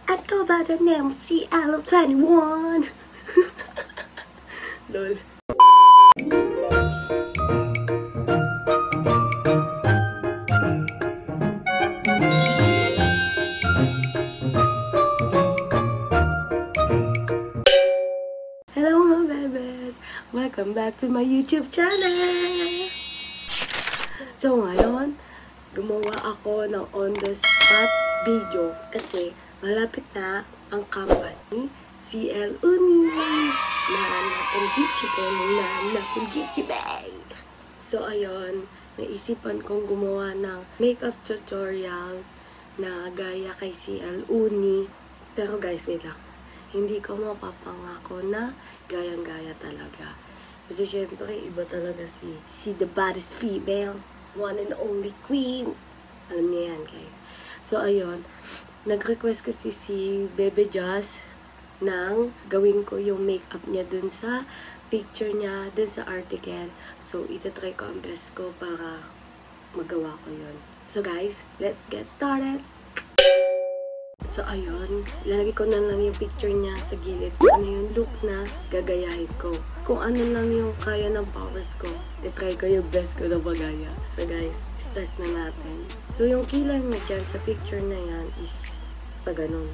I'd go by the name of CL21. Lol. Hello mga bebes! Welcome back to my YouTube channel! So ngayon, gumawa ako ng on-the-spot video kasi malapit na ang comeback ni CL Uni na napang-gichibay. So ayun, naisipan kong gumawa ng makeup tutorial na gaya kay CL Uni. Pero guys, wait lang. Hindi ko mapapangako na gayang-gaya talaga. Kasi syempre, iba talaga si the baddest female. One and only queen. Alam niya yan, guys. So, ayun. Nag-request kasi si Bebe Joss nang gawin ko yung makeup niya dun sa picture niya, dun sa article. So, itatry ko ang best ko para magawa ko yun. So, guys, let's get started! So, ayun. Ilalagay ko na lang yung picture niya sa gilid. Kung ano yung look na gagayahin ko. Kung ano lang yung kaya ng powers ko. I-try ko yung best ko na bagaya. So, guys, start na natin. So, yung kilay mo dyan sa picture na yan is pa ganun.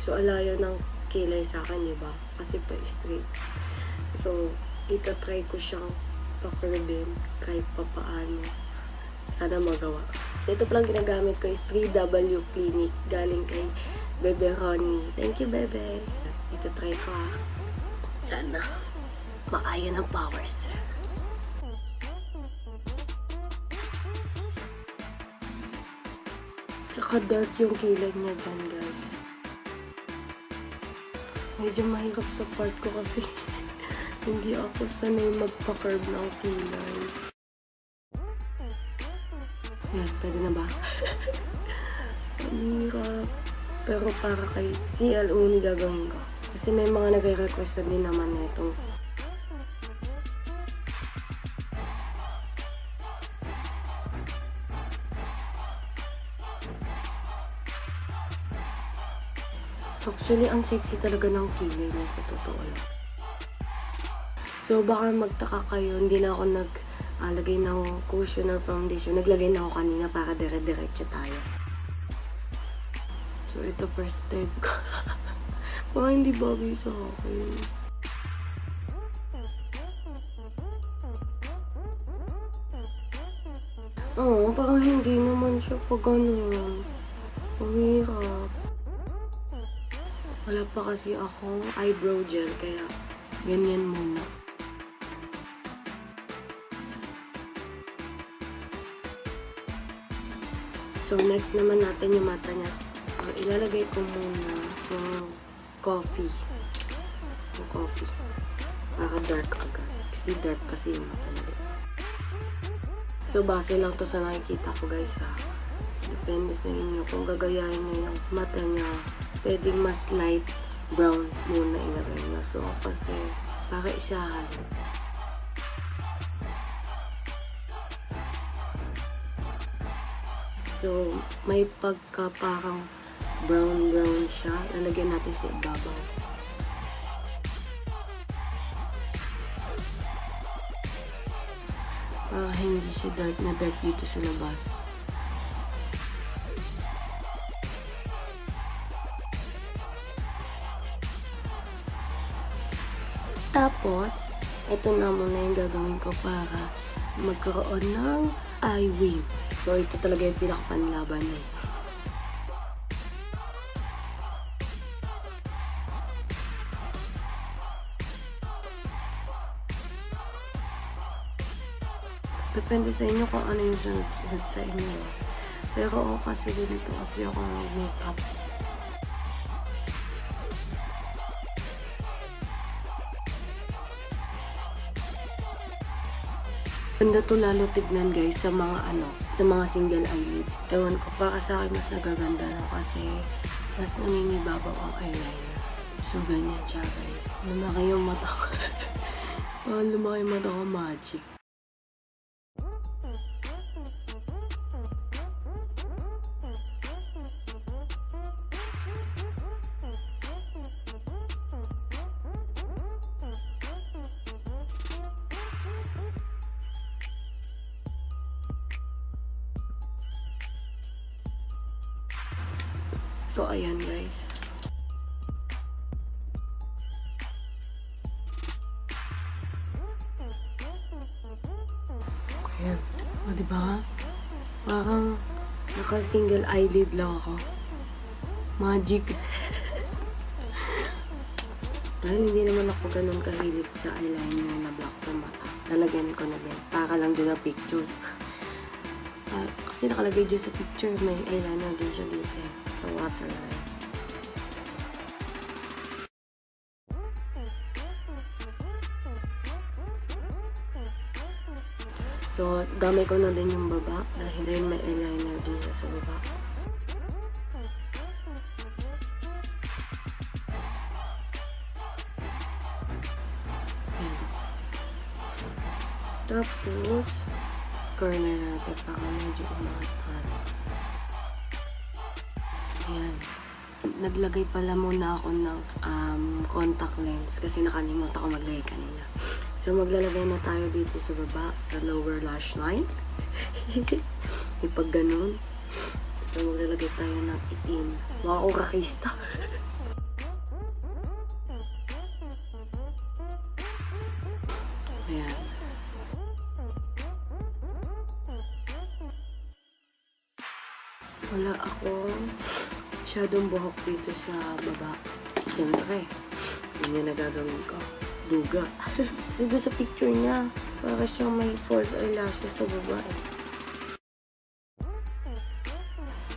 So, alayo ng kilay sa akin, diba? Kasi pa straight. So, itatry ko siyang pa-curvin kahit pa paano. Sana magawa. So, ito palang ginagamit ko is 3W Clinic galing kay Bebe Ronnie. Thank you, Bebe. Ito try ko ha. Sana makaya ng powers. Tsaka dark yung kilay niya dyan, guys. Medyo mahirap sa part ko kasi hindi ako sanay magpa-curve ng kilay. Yan, pwede na ba? Hirap. Pero para kay CL Uni gagawin ko. Kasi may mga nagre-request na din naman na itong actually, ang sexy talaga ng kilay niya sa totoo lang. So, baka magtaka kayo, hindi na ako naglagay ng cushion or foundation. Naglagay na ako kanina para dire-diretso tayo. So, ito first time ko. Baka hindi bagay sa akin. Oo, parang hindi naman siya pag ganun. Mahirap. Wala pa kasi akong eyebrow gel, kaya ganyan muna. So, next naman natin yung mata niya. Ilalagay ko muna yung coffee. Yung coffee. Para dark agad. Kasi dark kasi yung mata niya. So, base lang to sa nakikita ko, guys, ha. Depende sa inyo kung gagayahin niyo yung mata niya. Pwedeng mas light brown muna ilagay na. So, kasi para isahan. So, may pagka parang brown siya. Lalagyan natin sa ibabaw. Hindi siya dark na dark dito sa labas. Tapos, ito na muna yung gagawin ko para magkaroon ng eye wing. So, ito talaga yung pinakapanlaban eh. Depende sa inyo kung ano yung sunod sa inyo. Pero ako kasi dito kasi ako mag-makeup. Ganda to lalo tignan, guys, sa mga sa mga single eyelid. Ewan ko, para sa akin mas nagaganda na kasi mas nangingibabaw ang eyeliner. So, ganyan siya, guys. Lumaki yung mata ko. Lumaki yung mata ko, magic. So, ayan guys. Ayan. O, diba? Parang naka-single eyelid lang ako. Magic. Dahil hindi naman ako ganun kahilig sa eyeliner na black sa mata. Lalagyan ko na din. Para lang dun na picture. Kasi nakalagay dyan sa picture, may eyeliner din siya dito. Sa waterline. So, gamay ko na din yung baba. Dahil may eyeliner din siya sa baba. Tapos, corner natin para medyo umangat. Ayan. Naglagay pala muna ako ng contact lens kasi nakalimutan ko maglagay kanina. So, maglalagay na tayo dito sa baba, sa lower lash line. Ipag ganun. So, maglalagay tayo ng itim. Mukha ko kakista. Ayan. Wala akong masyadong buhok dito sa baba. Siyempre, yun yung nagagawin ko. Duga. Kasi doon sa picture niya, para siyang may false eyelashes sa baba eh.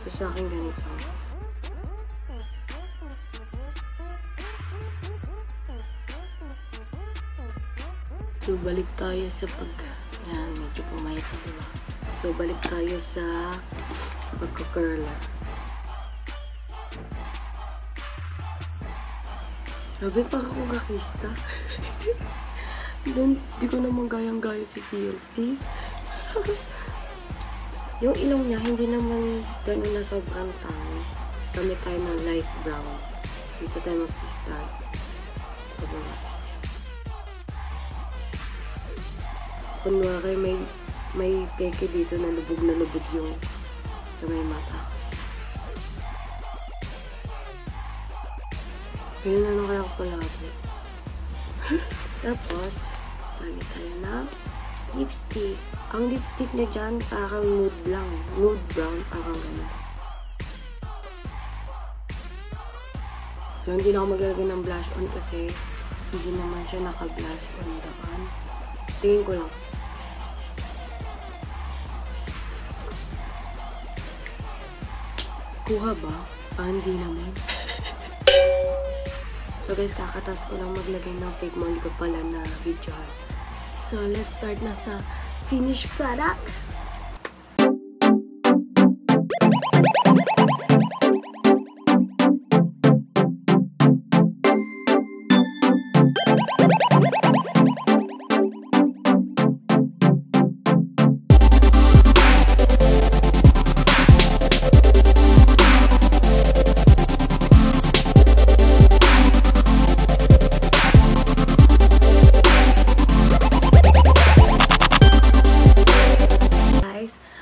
So sa akin ganito. So balik tayo sa yan, medyo pumayat na diba? So balik tayo sa pagka-curler. Sabi pa ako kakista. Di ko naman gayang-gaya si CLT. Yung ilong niya, hindi naman gano'n na sobrang tamis. Kami tayo ng light brown. Dito tayo mag-start. Kunwari may peke dito na lubog yung sa may mata. Ganyan na lang kaya ako palagi. Tapos, lagi tayo na lipstick. Ang lipstick niya dyan, parang nude lang. Nude brown, parang gano'n. So, hindi na ako maglalagay ng blush on kasi hindi naman siya naka-blush on daan. Tingin ko lang. Kuha ba? Hindi naman. So guys, kakatas ko lang maglagay ng fake mo. Hindi ko pala na videohan. So let's start na sa finished product.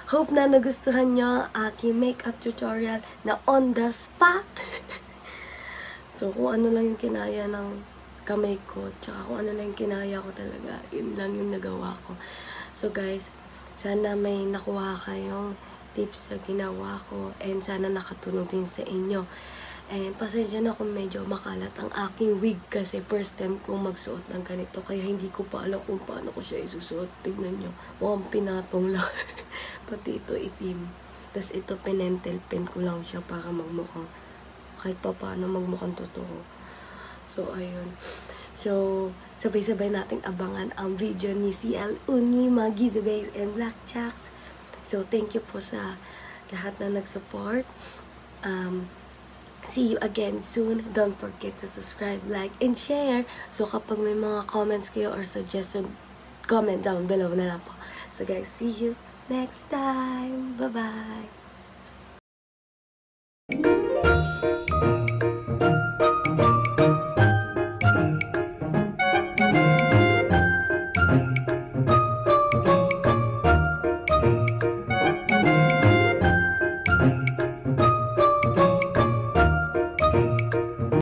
Hope na nagustuhan nyo ang aking makeup tutorial na on the spot. So, kung ano lang yung kinaya ng kamay ko, tsaka kung ano lang yung kinaya ko talaga, yun lang yung nagawa ko. So, guys, sana may nakuha kayong tips sa ginawa ko and sana nakatulong din sa inyo. And pasensya na kung medyo makalat ang aking wig kasi first time kong magsuot ng ganito. Kaya hindi ko pa alam kung paano ko siya isusuot. Tignan nyo. Mukhang pinatong lang. Pati ito itim. Tapos ito pinentel pen ko lang siya para magmukhang kahit pa paano magmukhang totoo. So, ayun. So, sabay-sabay nating abangan ang video ni CL Uni, mga giveaways and black checks. So, thank you po sa lahat na nag-support. See you again soon. Don't forget to subscribe, like, and share. So, kapag may mga comments kayo or suggestion, comment down below na lang po. So, guys, see you next time. Bye-bye!